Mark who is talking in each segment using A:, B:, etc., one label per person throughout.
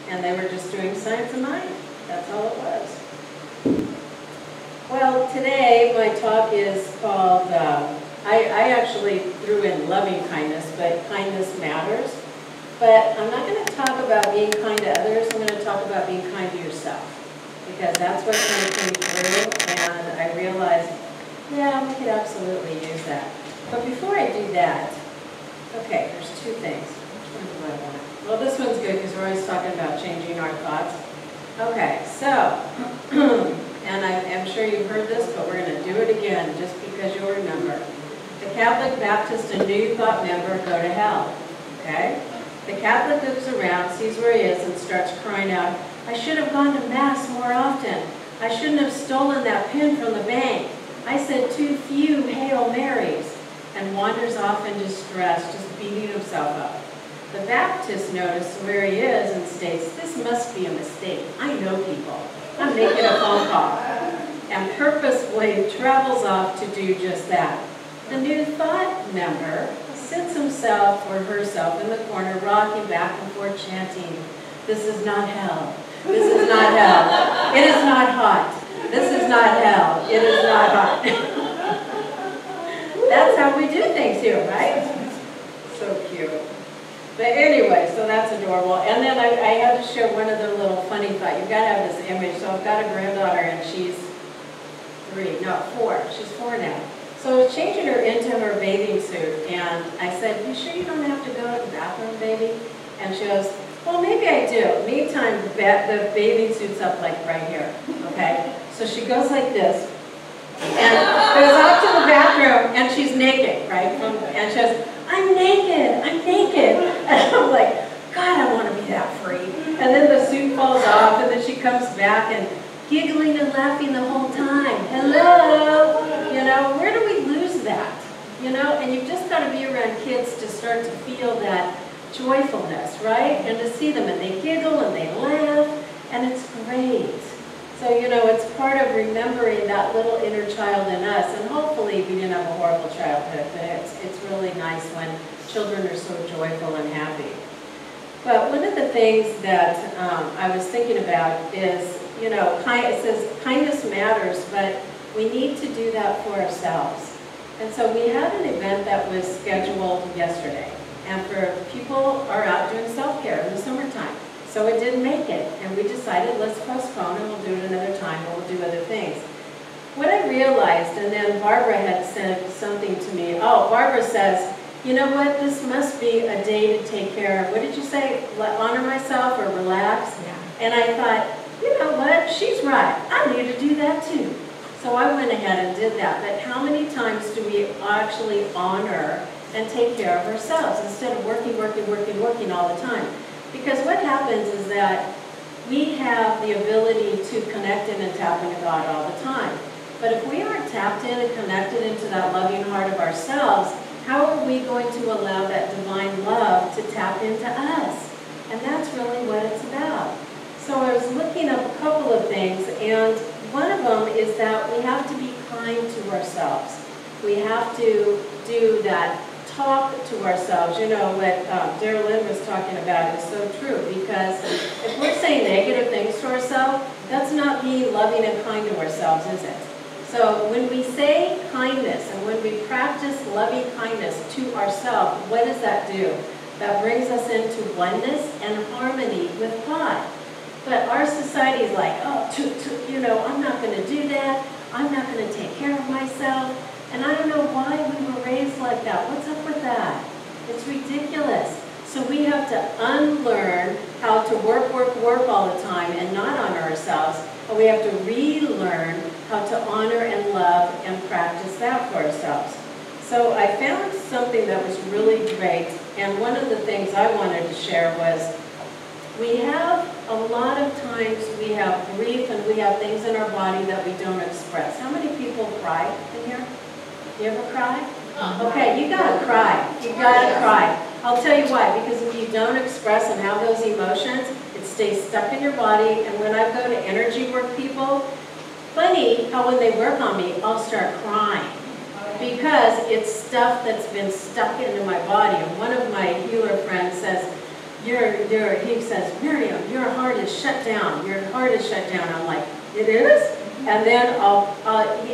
A: and they were just doing science of mind. That's all it was. Well, today my talk is called, I actually threw in loving kindness, but kindness matters. But I'm not going to talk about being kind to others. I'm going to talk about being kind to yourself, because that's what kind of came through, and I realized, yeah, we could absolutely use that. But before I do that, okay, there's two things. Which one do I want? Well, this one's good because we're always talking about changing our thoughts. Okay, so, and I'm sure you've heard this, but we're going to do it again just because you'll remember. The Catholic, Baptist, and New Thought member go to hell, okay? The Catholic looks around, sees where he is, and starts crying out, I should have gone to Mass more often. I shouldn't have stolen that pin from the bank. I said too few Hail Marys, and wanders off in distress, just beating himself up. The Baptist notices where he is and states, this must be a mistake. I know people. I'm making a phone call. And purposefully travels off to do just that. The New Thought member sits himself or herself in the corner, rocking back and forth, chanting, this is not hell. This is not hell. It is not hot. This is not hell. It is not hot. That's how we do things here, right? So cute. But anyway, so that's adorable. And then I had to share one other little funny thought. You've got to have this image. So I've got a granddaughter, and she's 4. She's 4 now. So I was changing her into her bathing suit, and I said, you sure you don't have to go to the bathroom, baby? And she goes, well, maybe I do. Meantime, the bathing suit's up like right here, okay? So she goes like this, and goes out to the bathroom, and she's naked, right? And she goes, I'm naked, I'm naked. And I'm like, God, I want to be that free. And then the suit falls off, and then she comes back and giggling and laughing the whole time. Hello, you know, where do we lose that? You know, and you've just got to be around kids to start to feel that joyfulness, right? And to see them, and they giggle and they laugh, and it's great. So, you know, it's part of remembering that little inner child in us, and hopefully we didn't have a horrible childhood, but it's really nice when children are so joyful and happy. But one of the things that I was thinking about is, you know, it says kindness matters, but we need to do that for ourselves. And so we had an event that was scheduled yesterday, and for people are out doing self-care in the summertime. So it didn't make it, and we decided let's postpone and we'll do it another time, or we'll do other things. What I realized, and then Barbara had said something to me, Barbara says, you know what, this must be a day to take care of, what did you say, honor myself or relax? Yeah. And I thought, you know what, she's right, I need to do that too. So I went ahead and did that, but how many times do we actually honor and take care of ourselves instead of working all the time? Because what happens is that we have the ability to connect in and tap into God all the time. But if we aren't tapped in and connected into that loving heart of ourselves, how are we going to allow that divine love to tap into us? And that's really what it's about. So I was looking up a couple of things, and one of them is that we have to be kind to ourselves. We have to do that talk to ourselves. You know, what Darrell Lynn was talking about is so true, because if we're saying negative things to ourselves, that's not being loving and kind to ourselves, is it? So when we say kindness and when we practice loving kindness to ourselves, what does that do? That brings us into oneness and harmony with God. But our society is like, you know, I'm not going to do that. I'm not going to take care of myself. And I don't know why we were raised like that. What's up with that? It's ridiculous. So we have to unlearn how to work all the time and not honor ourselves. And we have to relearn how to honor and love and practice that for ourselves. So I found something that was really great. And one of the things I wanted to share was, we have a lot of times we have grief and we have things in our body that we don't express. How many people cry in here? You ever cry? Okay, you gotta cry. You gotta cry. I'll tell you why. Because if you don't express and have those emotions, it stays stuck in your body. And when I go to energy work people, funny how when they work on me, I'll start crying. Because it's stuff that's been stuck into my body. And one of my healer friends says, he says, Miriam, your heart is shut down. Your heart is shut down. I'm like, it is? And then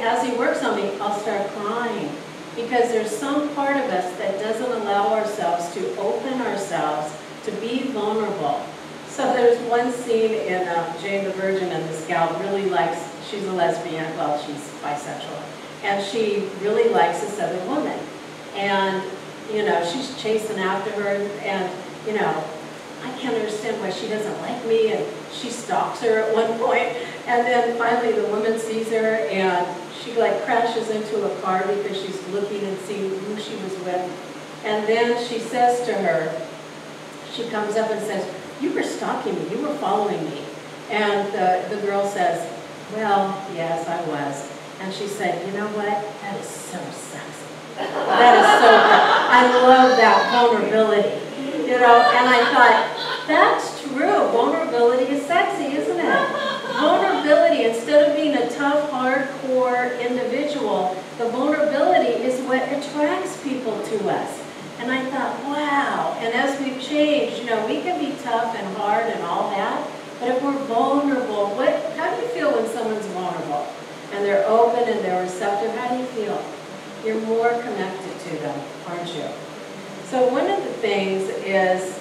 A: as he works on me, I'll start crying. Because there's some part of us that doesn't allow ourselves to open ourselves, to be vulnerable. So there's one scene in Jane the Virgin, and this gal really likes, she's a lesbian, well, she's bisexual, and she really likes this other woman. And, you know, she's chasing after her, and, you know, I can't understand why she doesn't like me, and she stalks her at one point, and then finally the woman sees her, and she like crashes into a car because she's looking and seeing who she was with. And then she says to her, she comes up and says, you were stalking me, you were following me. And the girl says, well, yes, I was. And she said, you know what, that is so sexy. That is so good. I love that vulnerability. You know, and I thought, that's true. Vulnerability is sexy, isn't it? Vulnerability, instead of being a tough, hardcore individual, the vulnerability is what attracts people to us. And I thought, wow. And as we've changed, you know, we can be tough and hard and all that, but if we're vulnerable, how do you feel when someone's vulnerable? And they're open and they're receptive, how do you feel? You're more connected to them, aren't you? So one of the things is,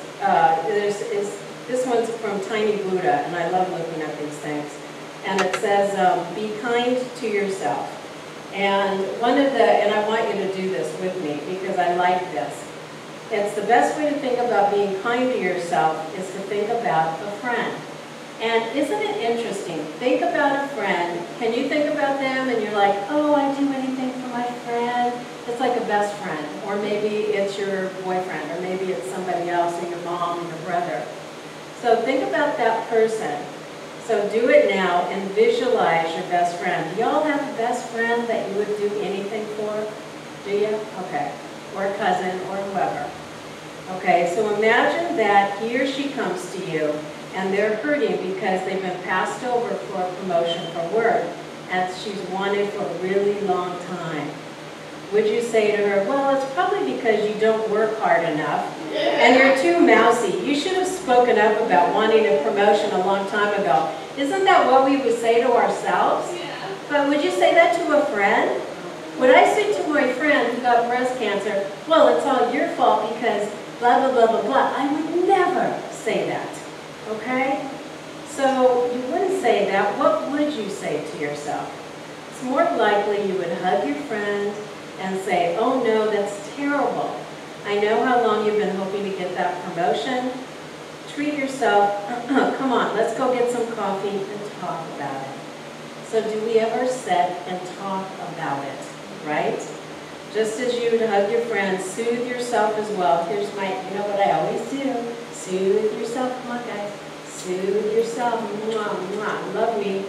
A: this one's from Tiny Buddha, and I love looking at these things. And it says, be kind to yourself. And and I want you to do this with me because I like this. It's the best way to think about being kind to yourself is to think about a friend. And isn't it interesting? Think about a friend. Can you think about them and you're like, oh, I'd do anything for my friend? It's like a best friend. Or maybe it's your boyfriend, or maybe it's somebody else, or your mom, or your brother. So think about that person. So do it now and visualize your best friend. Do y'all have a best friend that you would do anything for? Do you? Okay. Or a cousin, or whoever. Okay, so imagine that he or she comes to you and they're hurting because they've been passed over for a promotion for work and she's wanted for a really long time. Would you say to her, well, it's probably because you don't work hard enough and you're too mousy. You should have spoken up about wanting a promotion a long time ago. Isn't that what we would say to ourselves? Yeah. But would you say that to a friend? Would I say to my friend who got breast cancer, well, it's all your fault because blah, blah, blah, blah, blah. I would never say that, okay? So you wouldn't say that. What would you say to yourself? It's more likely you would hug your friend and say, oh no, that's terrible. I know how long you've been hoping to get that promotion. Treat yourself, come on, let's go get some coffee and talk about it. So do we ever sit and talk about it, right? Just as you would hug your friend, soothe yourself as well. Here's my, you know what I always do? Soothe yourself, come on guys. Soothe yourself, mwah, mwah, love me.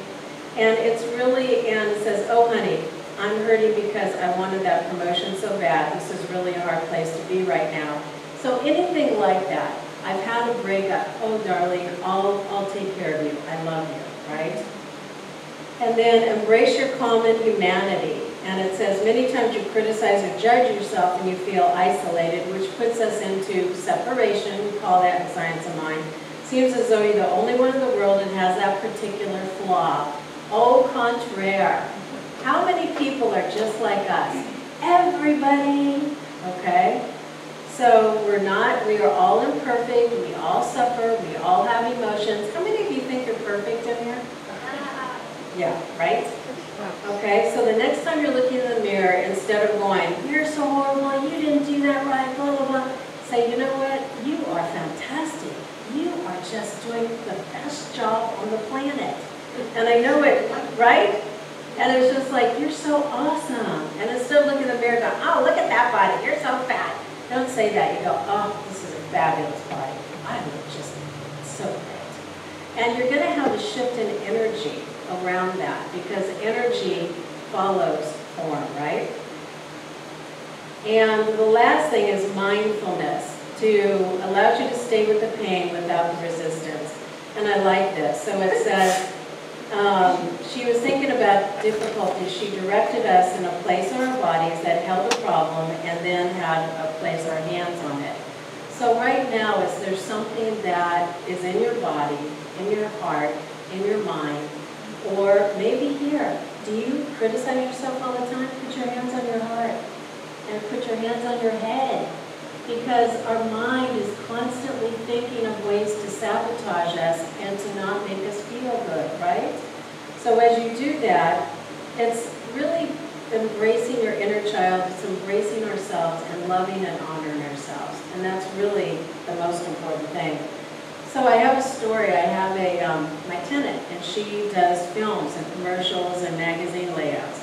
A: And it's really, and it says, oh honey, I'm hurting because I wanted that promotion so bad. This is really a hard place to be right now. So anything like that. I've had a breakup. Oh darling, I'll take care of you. I love you, right? And then embrace your common humanity. And it says, many times you criticize or judge yourself and you feel isolated, which puts us into separation. We call that in Science of Mind. Seems as though you're the only one in the world that has that particular flaw. Au contraire. How many people are just like us? Everybody, okay? So we are all imperfect, we all suffer, we all have emotions. How many of you think you're perfect in here? Yeah, right? Okay, so the next time you're looking in the mirror, instead of going, you're so horrible, you didn't do that right, blah, blah, blah, say, you know what? You are fantastic. You are just doing the best job on the planet. And I know it, right? And it's just like, you're so awesome. And instead of looking in the mirror going, oh, look at that body, you're so fat. Don't say that. You go, oh, this is a fabulous body. I look just so great. And you're going to have a shift in energy around that because energy follows form, right? And the last thing is mindfulness allows you to stay with the pain without the resistance. And I like this. So it says, she was thinking about difficulties. She directed us in a place in our bodies that held a problem and then had a place our hands on it. So right now, is there something that is in your body, in your heart, in your mind, or maybe here? Do you criticize yourself all the time? Put your hands on your heart and put your hands on your head, because our mind is constantly thinking of ways to sabotage us and to not make us feel good, right? So as you do that, it's really embracing your inner child, it's embracing ourselves and loving and honoring ourselves. And that's really the most important thing. So I have a story. I have my tenant, and she does films and commercials and magazine layouts.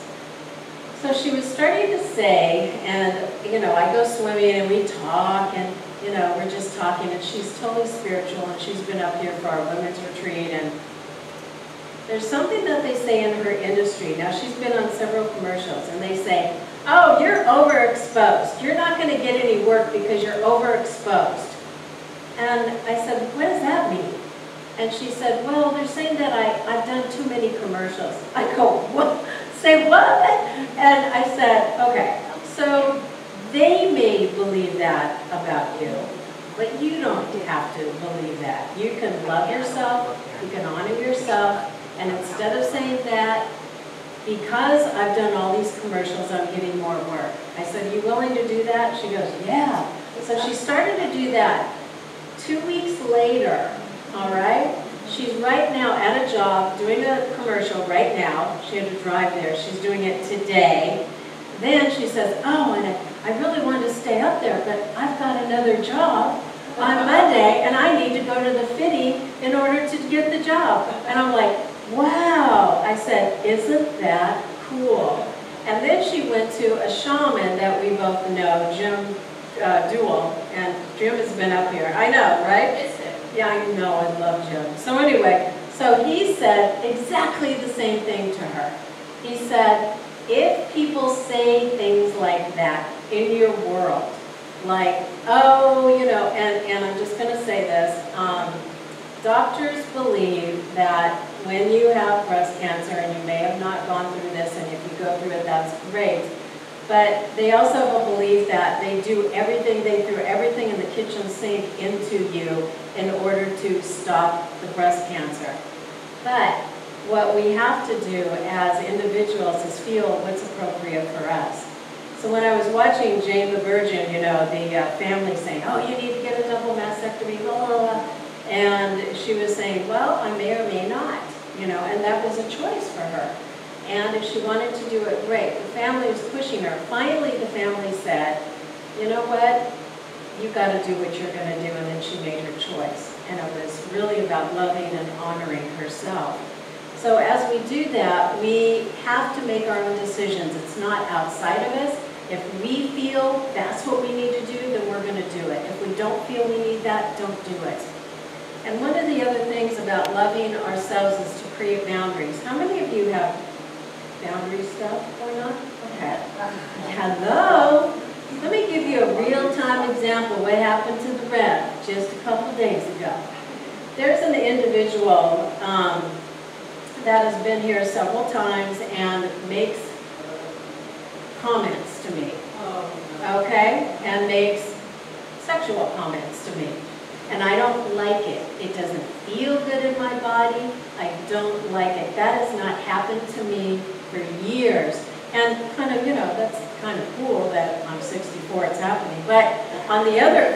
A: So she was starting to say, and I go swimming and we talk, and we're just talking, and she's totally spiritual, and she's been up here for our women's retreat, and there's something that they say in her industry. Now, she's been on several commercials, and they say, oh, you're overexposed. You're not going to get any work because you're overexposed. And I said, what does that mean? And she said, well, they're saying that I've done too many commercials. I go, what? Say what? And I said, okay, so they may believe that about you, but you don't have to believe that. You can love yourself, you can honor yourself, and instead of saying that, because I've done all these commercials, I'm getting more work. I said, are you willing to do that? She goes, yeah. So she started to do that. 2 weeks later, all right, she's right now at a job doing a commercial right now. She had to drive there. She's doing it today. Then she says, oh, and I really wanted to stay up there, but I've got another job on Monday, and I need to go to the fitting in order to get the job. And I'm like, wow. I said, isn't that cool? And then she went to a shaman that we both know, Jim Duell, and Jim has been up here. I know, right? Yeah, I know, I love Jim. So anyway, so he said exactly the same thing to her. He said, if people say things like that in your world, like, oh, and I'm just going to say this, doctors believe that when you have breast cancer, and you may have not gone through this, and if you go through it, that's great, but they also have a belief that they do everything, they throw everything in the kitchen sink into you in order to stop the breast cancer. But what we have to do as individuals is feel what's appropriate for us. So when I was watching Jane the Virgin, the family saying, oh, you need to get a double mastectomy, blah, blah, blah. And she was saying, well, I may or may not, and that was a choice for her. And if she wanted to do it, great. The family was pushing her. Finally, the family said, you know what? You've got to do what you're going to do. And then she made her choice. And it was really about loving and honoring herself. So as we do that, we have to make our own decisions. It's not outside of us. If we feel that's what we need to do, then we're going to do it. If we don't feel we need that, don't do it. And one of the other things about loving ourselves is to create boundaries. How many of you have boundary stuff going on? Okay. Hello? Let me give you a real-time example what happened to the Rev just a couple days ago. There's an individual that has been here several times and makes comments to me, okay? And makes sexual comments to me. And I don't like it. It doesn't feel good in my body. I don't like it. That has not happened to me for years. And kind of, that's kind of cool that I'm 64, it's happening. But on the other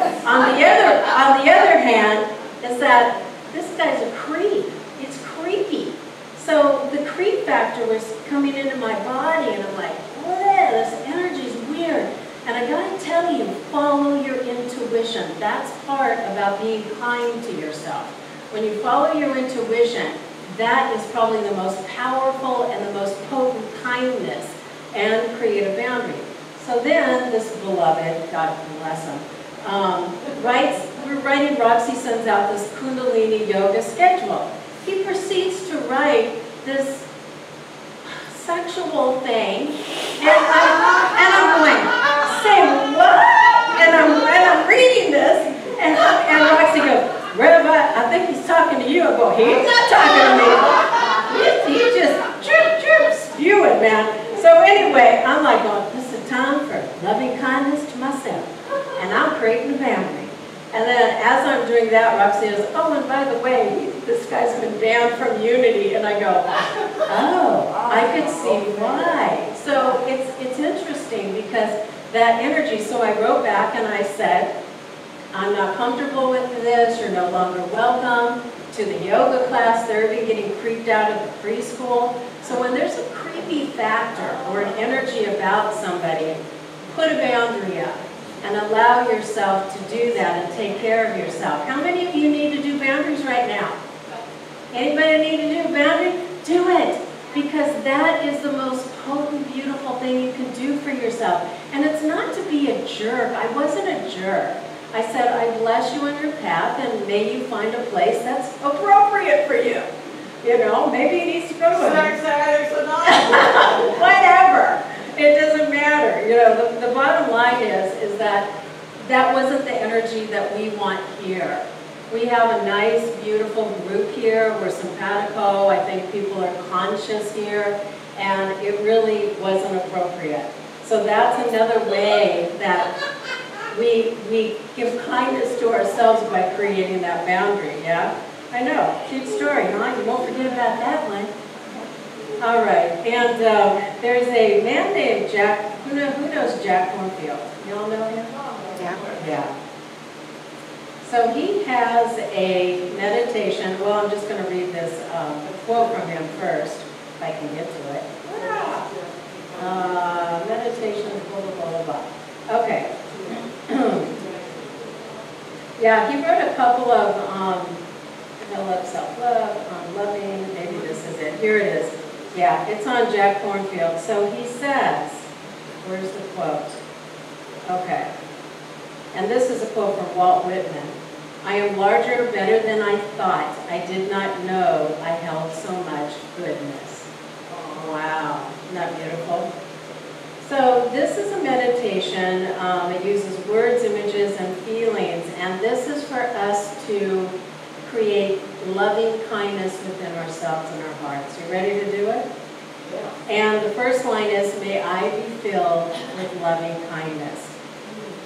A: hand, is that this guy's a creep. It's creepy. So the creep factor was coming into my body, and I'm like, bleh, this energy's weird. And I gotta tell you, follow your intuition. That's part about being kind to yourself. When you follow your intuition, that is probably the most powerful and the most potent kindness, and create a boundary. So then this beloved, God bless him, we're writing, Roxy sends out this Kundalini yoga schedule. He proceeds to write this sexual thing, and I'm going, say what? And I'm reading this, and Roxy goes, Rev, I think he's talking to you. I go, he's not talking to me. He's just drip, spewing, man. So anyway, I'm like, oh, this is a time for loving kindness to myself. And I'm creating a boundary. And then as I'm doing that, Roxy goes, oh, and by the way, this guy's been banned from Unity. And I go, oh, I could see why. So it's interesting because that energy, so I wrote back and I said, I'm not comfortable with this, you're no longer welcome to the yoga class. They're even getting creeped out of the preschool. So when there's a creepy factor or an energy about somebody, put a boundary up and allow yourself to do that and take care of yourself. How many of you need to do boundaries right now? Anybody need to do a boundary? Do it, because that is the most potent, beautiful thing you can do for yourself. And it's not to be a jerk. I wasn't a jerk. I said, I bless you on your path, and may you find a place that's appropriate for you. You know, maybe he needs to go to whatever. It doesn't matter. You know, the bottom line is that that wasn't the energy that we want here. We have a nice, beautiful group here. We're simpatico. I think people are conscious here, and it really wasn't appropriate. So that's another way that we give kindness to ourselves by creating that boundary, yeah? I know, cute story, huh? You won't forget about that one. All right, and there's a man named Jack, who knows Jack Cornfield? You all know him? Yeah. Yeah. So he has a meditation, well, I'm just going to read this quote from him first, if I can get to it. Meditation, blah, blah, blah, blah. Okay. Yeah, he wrote a couple of develop self-love, loving, maybe this is it. Here it is. Yeah, it's on Jack Cornfield. So he says, where's the quote? Okay. And this is a quote from Walt Whitman. I am larger, better than I thought. I did not know I held so much goodness. Wow, isn't that beautiful? So this is a meditation. It uses words, images, and feelings. And this is for us to create loving kindness within ourselves and our hearts. You ready to do it? Yeah. And the first line is, may I be filled with loving kindness.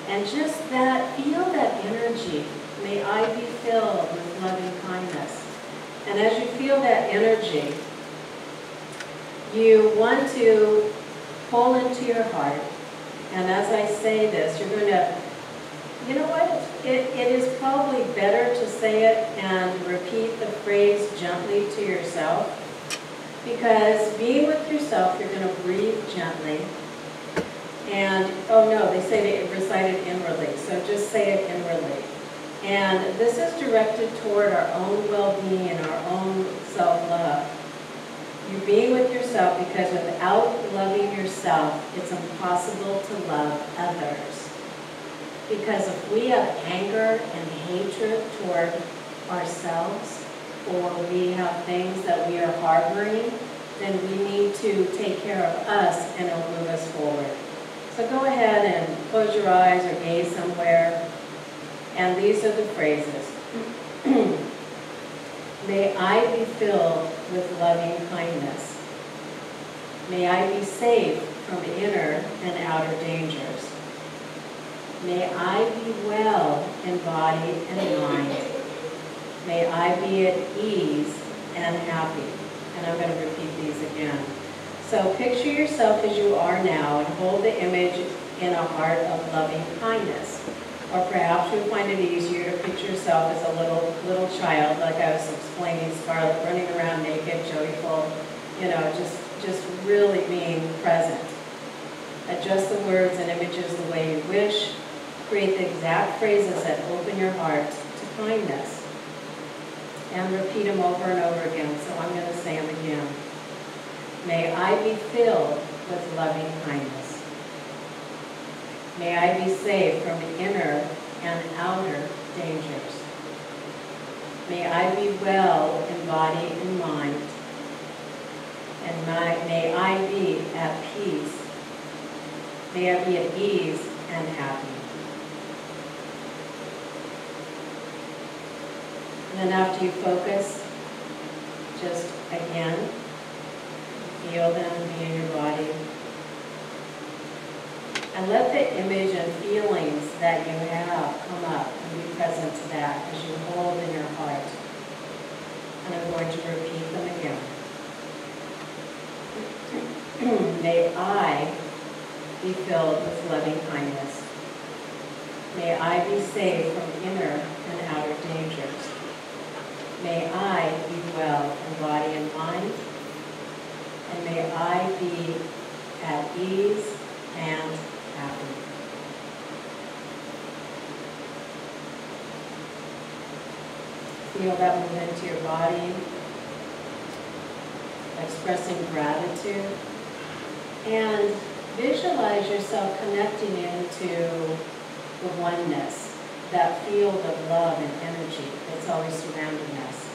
A: And just that, feel that energy. May I be filled with loving kindness. And as you feel that energy, you want to pull into your heart. And as I say this, you're going to, you know what? It is probably better to say it and repeat the phrase gently to yourself. Because being with yourself, you're going to breathe gently. And, oh no, they say to recite it inwardly, so just say it inwardly. And this is directed toward our own well-being and our own self-love. You're being with yourself because without loving yourself, it's impossible to love others. Because if we have anger and hatred toward ourselves, or we have things that we are harboring, then we need to take care of us and it'll move us forward. So go ahead and close your eyes or gaze somewhere. And these are the phrases. May I be filled with loving kindness. May I be safe from inner and outer dangers. May I be well in body and mind. May I be at ease and happy. And I'm going to repeat these again. So picture yourself as you are now and hold the image in a heart of loving kindness. Or perhaps you'll find it easier to picture yourself as a little child, like I was explaining, Scarlett, running around naked, joyful, you know, just really being present. Adjust the words and images the way you wish. Create the exact phrases that open your heart to kindness. And repeat them over and over again, so I'm going to say them again. May I be filled with loving kindness. May I be saved from inner and outer dangers. May I be well in body and mind. And may I be at peace. May I be at ease and happy. And then after you focus, just again, feel them be in your body. And let the image and feelings that you have come up and be present to that as you hold in your heart. And I'm going to repeat them again. May I be filled with loving kindness. May I be saved from inner and outer dangers. May I be well in body and mind. And may I be at ease and happy. Feel that move into your body, expressing gratitude, and visualize yourself connecting into the oneness, that field of love and energy that's always surrounding us.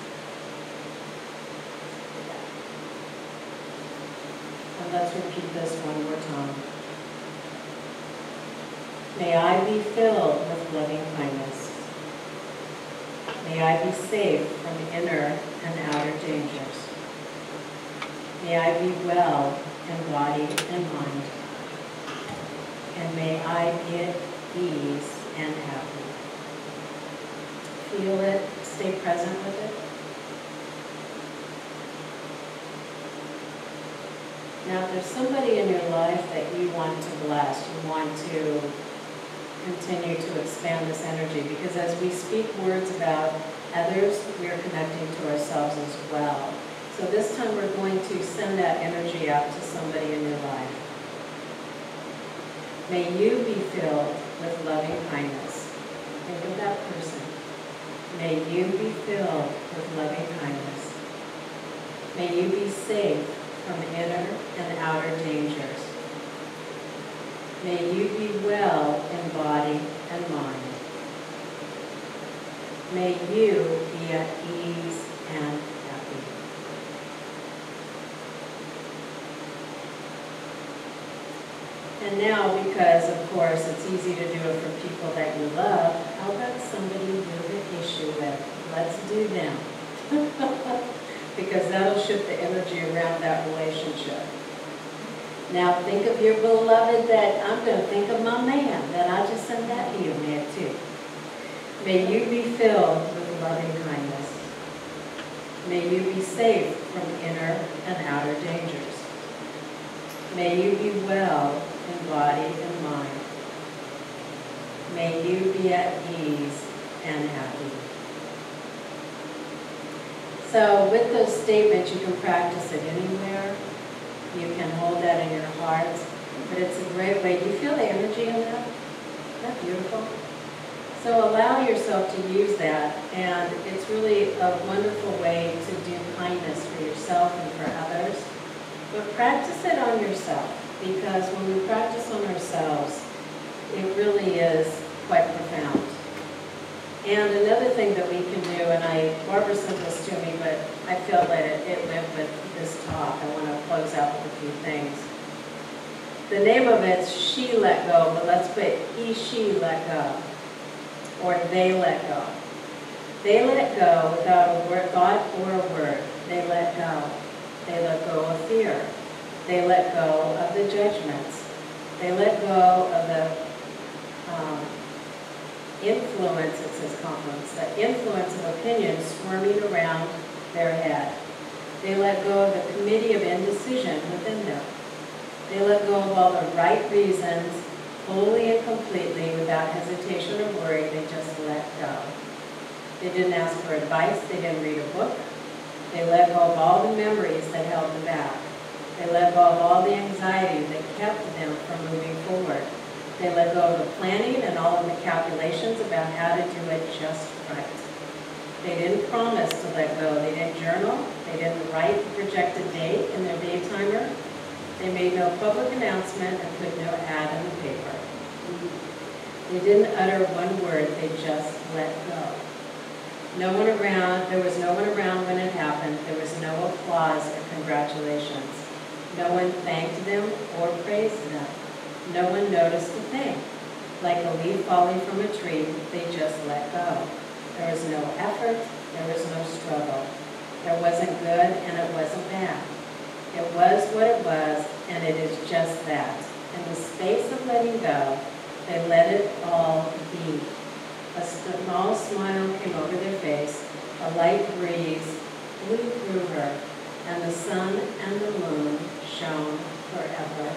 A: And let's repeat this one more time. May I be filled with loving kindness. May I be safe from inner and outer dangers. May I be well in body and mind. And may I be at ease and happy. Feel it, stay present with it. Now, if there's somebody in your life that you want to bless, you want to continue to expand this energy, because as we speak words about others, we are connecting to ourselves as well. So this time we're going to send that energy out to somebody in your life. May you be filled with loving kindness. Think of that person. May you be filled with loving kindness. May you be safe from inner and outer dangers. May you be well in body and mind. May you be at ease and happy. And now, because of course it's easy to do it for people that you love, how about somebody you have an issue with? Let's do them. Because that'll shift the energy around that relationship. Now think of your beloved that, I'm going to think of my man, that I just sent that to you, man, too. May you be filled with loving kindness. May you be safe from inner and outer dangers. May you be well in body and mind. May you be at ease and happy. So with those statements, you can practice it anywhere. You can hold that in your heart. But it's a great way. Do you feel the energy in that? Isn't that beautiful? So allow yourself to use that. And it's really a wonderful way to do kindness for yourself and for others. But practice it on yourself. Because when we practice on ourselves, it really is quite profound. And another thing that we can do, and Barbara sent this to me, but I felt that it went with this talk. I want to close out with a few things. The name of it's She Let Go, but let's put He, She Let Go, or They Let Go. They let go without a word, thought or a word. They let go. They let go of fear. They let go of the judgments. They let go of the influence, it says confidence, the influence of opinions swarming around their head. They let go of the committee of indecision within them. They let go of all the right reasons, wholly and completely, without hesitation or worry. They just let go. They didn't ask for advice. They didn't read a book. They let go of all the memories that held them back. They let go of all the anxiety that kept them from moving forward. They let go of the planning and all of the calculations about how to do it just right. They didn't promise to let go. They didn't journal. They didn't write the projected date in their day timer. They made no public announcement and put no ad in the paper. They didn't utter one word. They just let go. No one around. There was no one around when it happened. There was no applause or congratulations. No one thanked them or praised them. No one noticed a thing. Like a leaf falling from a tree, they just let go. There was no effort, there was no struggle. There wasn't good and it wasn't bad. It was what it was, and it is just that. In the space of letting go, they let it all be. A small smile came over their face, a light breeze blew through her, and the sun and the moon shone forevermore.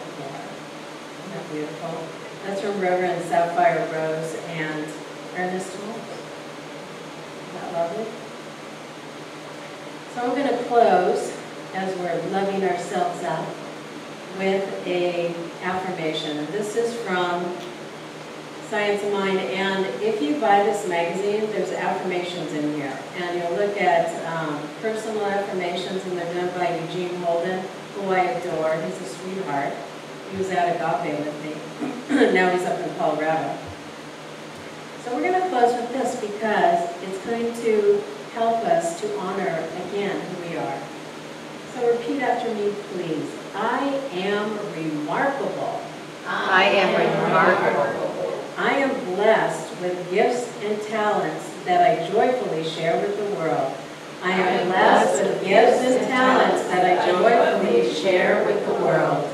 A: Isn't that beautiful? That's from Reverend Sapphire Rose and Ernest Holmes. Isn't that lovely? So I'm going to close, as we're loving ourselves up, with an affirmation. And this is from Science of Mind. And if you buy this magazine, there's affirmations in here. And you'll look at personal affirmations, and they're done by Eugene Holden, who I adore. He's a sweetheart. He was at Agape with me. Now he's up in Colorado. So we're going to close with this because it's going to help us to honor again who we are. So repeat after me, please. I am remarkable.
B: I am remarkable.
A: I am blessed with gifts and talents that I joyfully share with the world. I am blessed with gifts and talents that I joyfully share with the world.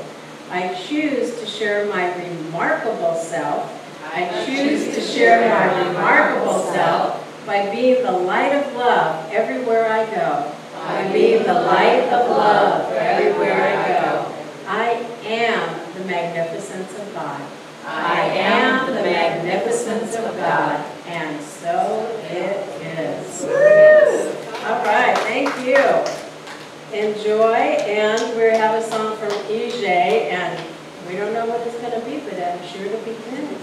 A: I choose to share my remarkable self. I choose to share my remarkable self by being the light of love everywhere I go. By being the light of love everywhere I go. I am the magnificence of God. I am the magnificence of God. And so it is. All right, thank you. Enjoy, and we have a song from EJ, and we don't know what it's going to be, but I'm sure it'll be good.